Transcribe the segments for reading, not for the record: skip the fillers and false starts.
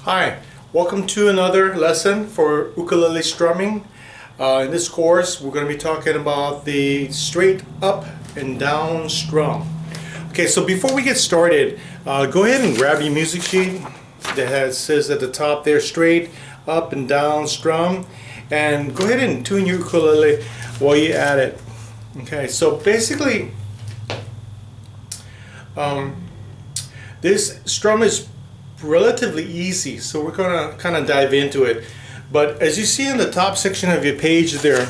Hi, welcome to another lesson for ukulele strumming. In this course we're going to be talking about the straight up and down strum. Okay, so before we get started, go ahead and grab your music sheet that says at the top there straight up and down strum, and go ahead and tune your ukulele while you're at it. Okay, so basically this strum is relatively easy, so we're going to kind of dive into it. But as you see in the top section of your page there,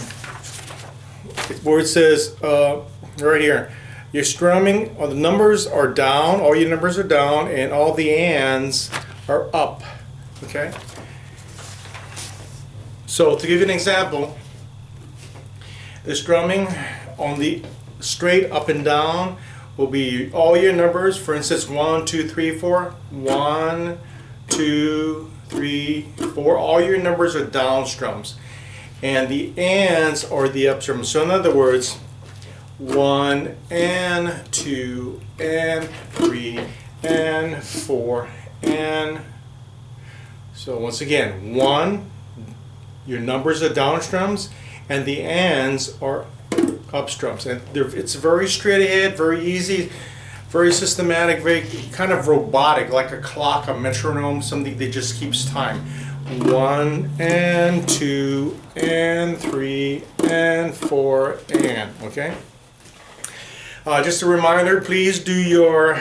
where it says right here, your strumming, or the numbers are down, all your numbers are down, and all the ands are up. Okay, so to give you an example, the strumming on the straight up and down will be all your numbers. For instance, 1, 2, 3, 4. 1, 2, 3, 4. All your numbers are down strums, and the ands are the up strums. So in other words, 1 and 2 and 3 and 4 and so once again, 1, your numbers are down strums, and the ands are up strums, and it's very straight ahead, very easy, very systematic, very kind of robotic, like a clock, a metronome, something that just keeps time. 1 and 2 and 3 and 4 and okay. Just a reminder, please do your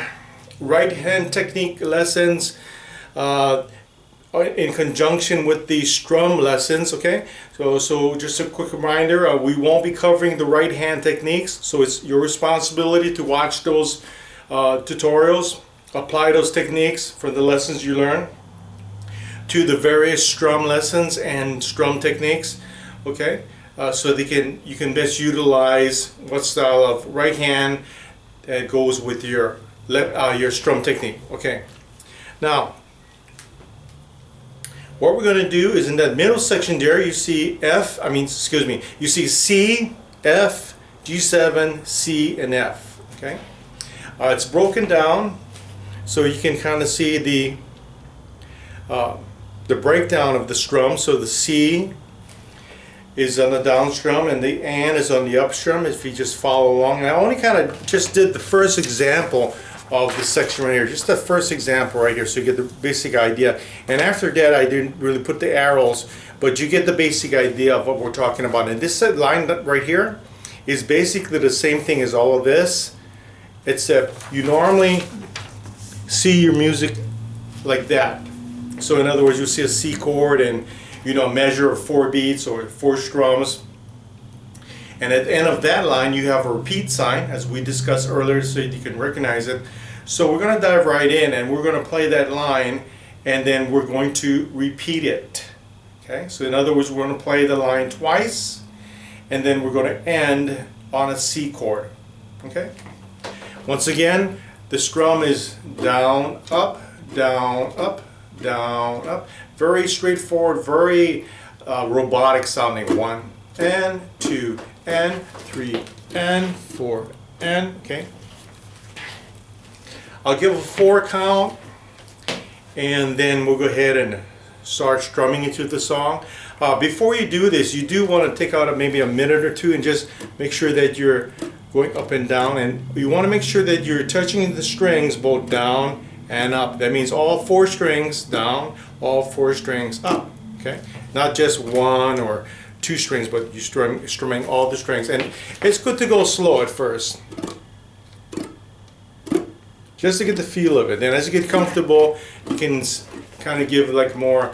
right hand technique lessons in conjunction with the strum lessons. Okay, so just a quick reminder, we won't be covering the right hand techniques, so it's your responsibility to watch those tutorials, apply those techniques for the lessons you learn to the various strum lessons and strum techniques. Okay, so you can best utilize what style of right hand that goes with your strum technique. Okay, now what we're going to do is in that middle section there, you see you see C, F, G7, C, and F. Okay, it's broken down so you can kind of see the breakdown of the strum. So the C is on the down strum and the and is on the up strum, if you just follow along. And I only kind of just did the first example of the section right here, just the first example right here, so you get the basic idea. And after that, I didn't really put the arrows, but you get the basic idea of what we're talking about. And this line right here is basically the same thing as all of this, except you normally see your music like that. So in other words, you see a C chord and a measure of 4 beats or 4 strums. And at the end of that line, you have a repeat sign, as we discussed earlier, so you can recognize it. So we're going to dive right in, and we're going to play that line, and then we're going to repeat it. Okay, so in other words, we're going to play the line twice, and then we're going to end on a C chord. Okay, once again, the strum is down, up, down, up, down, up. Very straightforward, very robotic sounding. 1 and 2 and 3 and 4 and okay. I'll give a 4 count, and then we'll go ahead and start strumming into the song. Before you do this, you do want to take out maybe a minute or two and just make sure that you're going up and down, and you want to make sure that you're touching the strings both down and up. That means all 4 strings down, all 4 strings up. Okay, not just 1 or 2 strings, but you're strumming all the strings. And it's good to go slow at first, just to get the feel of it. Then as you get comfortable, you can kind of give like more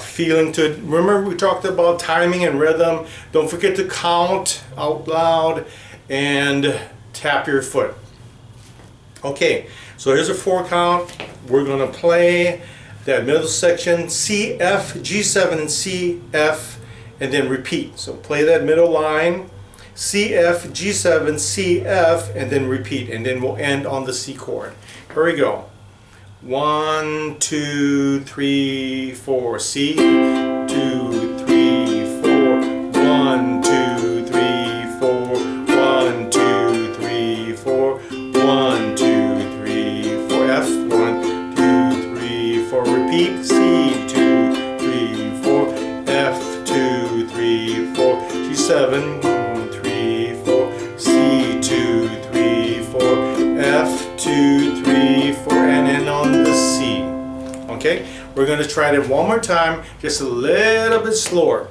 feeling to it. Remember, we talked about timing and rhythm. Don't forget to count out loud and tap your foot. Okay, so here's a 4 count. We're going to play that middle section, C, F, G7, and C, F, and then repeat. So play that middle line, C, F, G7, C, F, and then repeat, and then we'll end on the C chord. Here we go. 1, 2, 3, 4, C, 2, 3, 4, 1, 2, 3, 4, 1, 2, 3, 4, 1, 2, 3, 4, F, 1, 2, 3, 4, repeat, C, 7, 3, 4, C, 2, 3, 4, F, 2, 3, 4, and then on the C. Okay, we're going to try that one more time, just a little bit slower.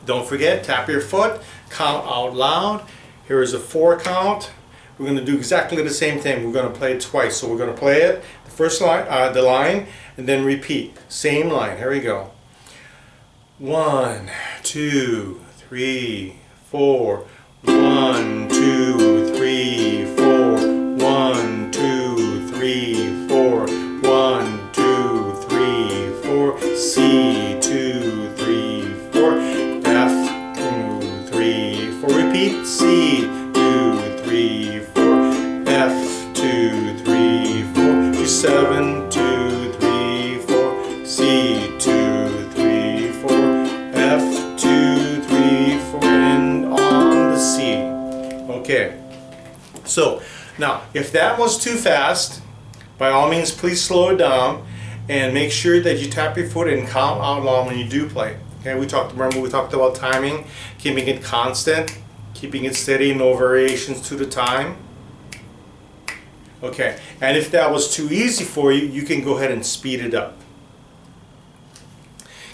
Don't forget, tap your foot, count out loud. Here is a 4 count. We're going to do exactly the same thing. We're going to play it twice. So we're going to play it, the first line, the line, and then repeat. Same line. Here we go. 1, 2, 3, 4. 1, 2, 3, 4. 1, 2, 3, 4. 1, 2, 3, 4. C, 2, 3, 4. F, 2, 3, 4. Repeat. C, 2, 3, 4. F, 2, 3, 4. G, 7, 2, 3, 4. C, 2, 3, 4. F, 2, 3, 4. And on the C. Okay. So, now, if that was too fast, by all means, please slow it down and make sure that you tap your foot and count out loud when you do play. Okay, remember we talked about timing, keeping it constant, keeping it steady, no variations to the time. Okay, and if that was too easy for you, you can go ahead and speed it up.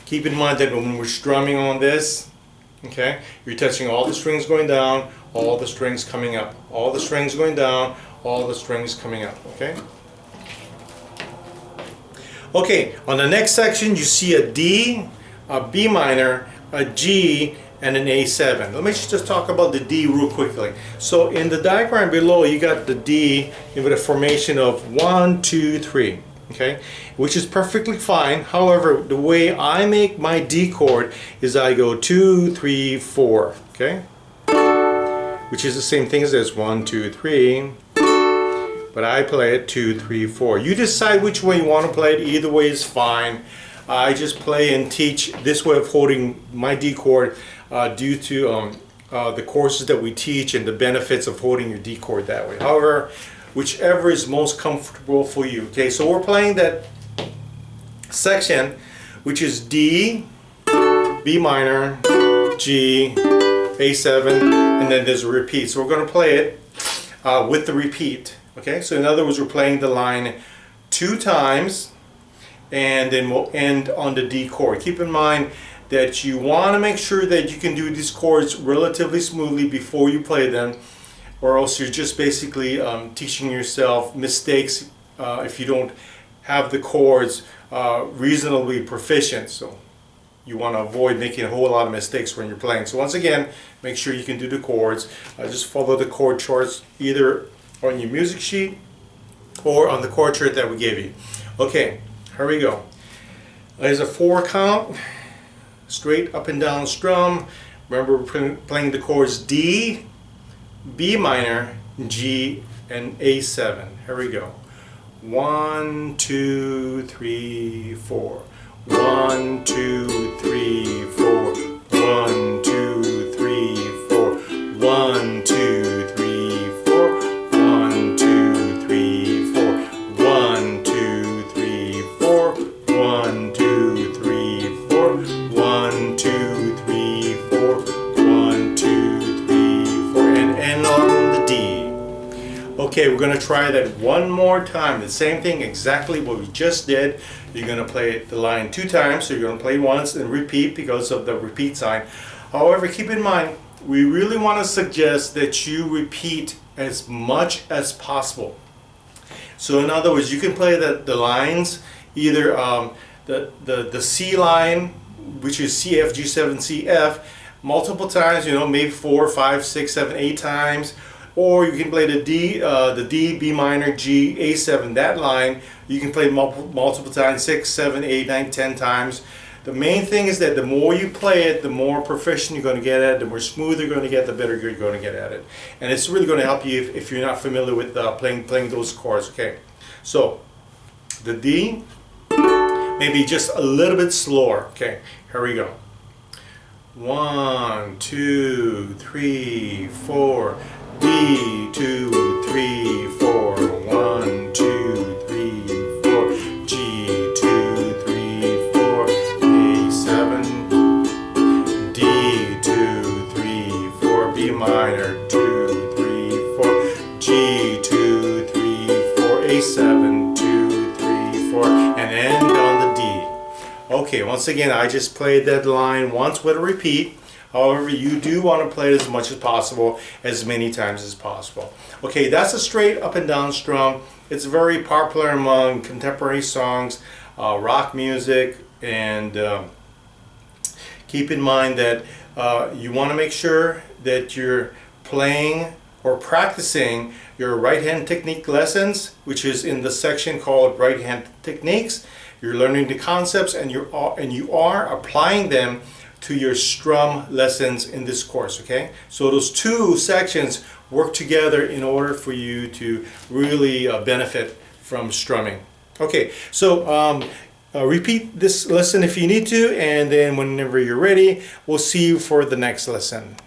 Keep in mind that when we're strumming on this, okay, you're touching all the strings going down, all the strings coming up, all the strings going down, all the strings coming up, okay? Okay, on the next section you see a D, a B minor, a G, and an A7. Let me just talk about the D real quickly. So in the diagram below you got the D with a formation of 1, 2, 3, okay? Which is perfectly fine. However, the way I make my D chord is I go 2, 3, 4, okay? Which is the same thing as this, 1, 2, 3. But I play it 2, 3, 4. You decide which way you want to play it. Either way is fine. I just play and teach this way of holding my D chord due to the courses that we teach and the benefits of holding your D chord that way. However, whichever is most comfortable for you. Okay, so we're playing that section, which is D, B minor, G, A7, and then there's a repeat. So we're going to play it with the repeat. Okay, so in other words, we're playing the line 2 times, and then we'll end on the D chord. Keep in mind that you want to make sure that you can do these chords relatively smoothly before you play them, or else you're just basically teaching yourself mistakes if you don't have the chords reasonably proficient. So you want to avoid making a whole lot of mistakes when you're playing. So once again, make sure you can do the chords. Just follow the chord charts either on your music sheet or on the chord chart that we gave you. Okay, here we go. There's a 4 count, straight up and down strum. Remember, we're playing the chords D, B minor, G, and A7. Here we go. 1, 2, 3, 4. 1, 2, 3, 4. 1, 2, 3, 4. 1, 2, 3, 4. 1, 2, 3, 4. 1, 2, 3, 4. 1, 2, 3, 4. 1, 2, 3, 4. 1, 2, 3, 4. And end on the D. Okay, we're going to try that one more time. The same thing, exactly what we just did. You're going to play the line 2 times, so you're going to play once and repeat because of the repeat sign. However, keep in mind, we really want to suggest that you repeat as much as possible. So in other words, you can play the lines, either the C line, which is C, F, G, 7, C, F, multiple times, you know, maybe 4, 5, 6, 7, 8 times. Or you can play the D, B minor, G, A7, that line. You can play multiple times, 6, 7, 8, 9, 10 times. The main thing is that the more you play it, the more proficient you're going to get at it, the more smooth you're going to get, the better you're going to get at it. And it's really going to help you if you're not familiar with playing those chords. Okay, so the D, maybe just a little bit slower. Okay, here we go. 1, 2, 3, 4. D, 2, 3, 4. 1, 2, 3, 4. G, 2, 3, 4. A7. D, 2, 3, Okay, once again, I just played that line once with a repeat. However, you do want to play it as much as possible, as many times as possible. Okay, that's a straight up and down strum. It's very popular among contemporary songs, rock music, and keep in mind that you want to make sure that you're playing or practicing your right hand technique lessons, which is in the section called right hand techniques. You're learning the concepts, and you are applying them to your strum lessons in this course. Okay, so those two sections work together in order for you to really benefit from strumming. Okay, so repeat this lesson if you need to, and then whenever you're ready, we'll see you for the next lesson.